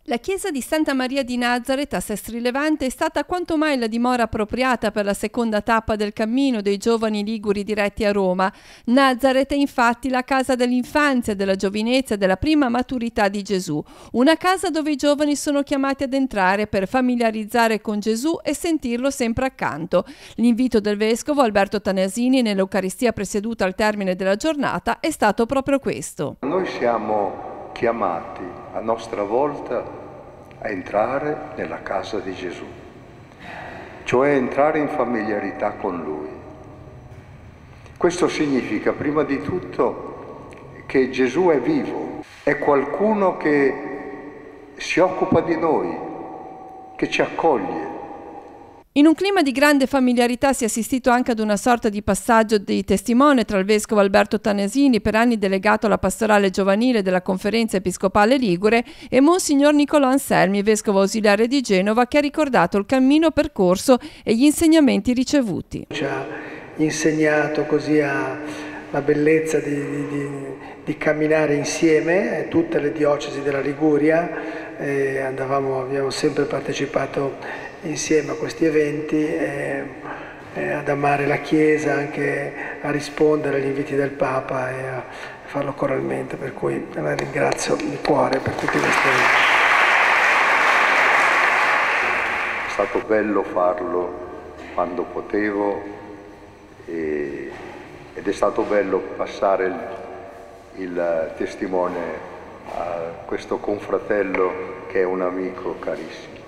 La chiesa di Santa Maria di Nazareth a Sestri Levante è stata quanto mai la dimora appropriata per la seconda tappa del cammino dei giovani liguri diretti a Roma. Nazareth è infatti la casa dell'infanzia, della giovinezza e della prima maturità di Gesù, una casa dove i giovani sono chiamati ad entrare per familiarizzare con Gesù e sentirlo sempre accanto. L'invito del vescovo Alberto Tanesini nell'Eucaristia presieduta al termine della giornata è stato proprio questo. Noi siamo chiamati a nostra volta a entrare nella casa di Gesù, cioè entrare in familiarità con Lui. Questo significa prima di tutto che Gesù è vivo, è qualcuno che si occupa di noi, che ci accoglie. In un clima di grande familiarità si è assistito anche ad una sorta di passaggio di testimone tra il vescovo Alberto Tanesini, per anni delegato alla pastorale giovanile della Conferenza Episcopale Ligure, e Monsignor Nicolò Anselmi, vescovo ausiliare di Genova, che ha ricordato il cammino percorso e gli insegnamenti ricevuti. Ci ha insegnato così la bellezza di camminare insieme, tutte le diocesi della Liguria, abbiamo sempre partecipato insieme a questi eventi, ad amare la Chiesa, anche a rispondere agli inviti del Papa e a farlo coralmente, per cui la ringrazio di cuore per tutti questi eventi. È stato bello farlo quando potevo ed è stato bello passare il testimone a questo confratello che è un amico carissimo.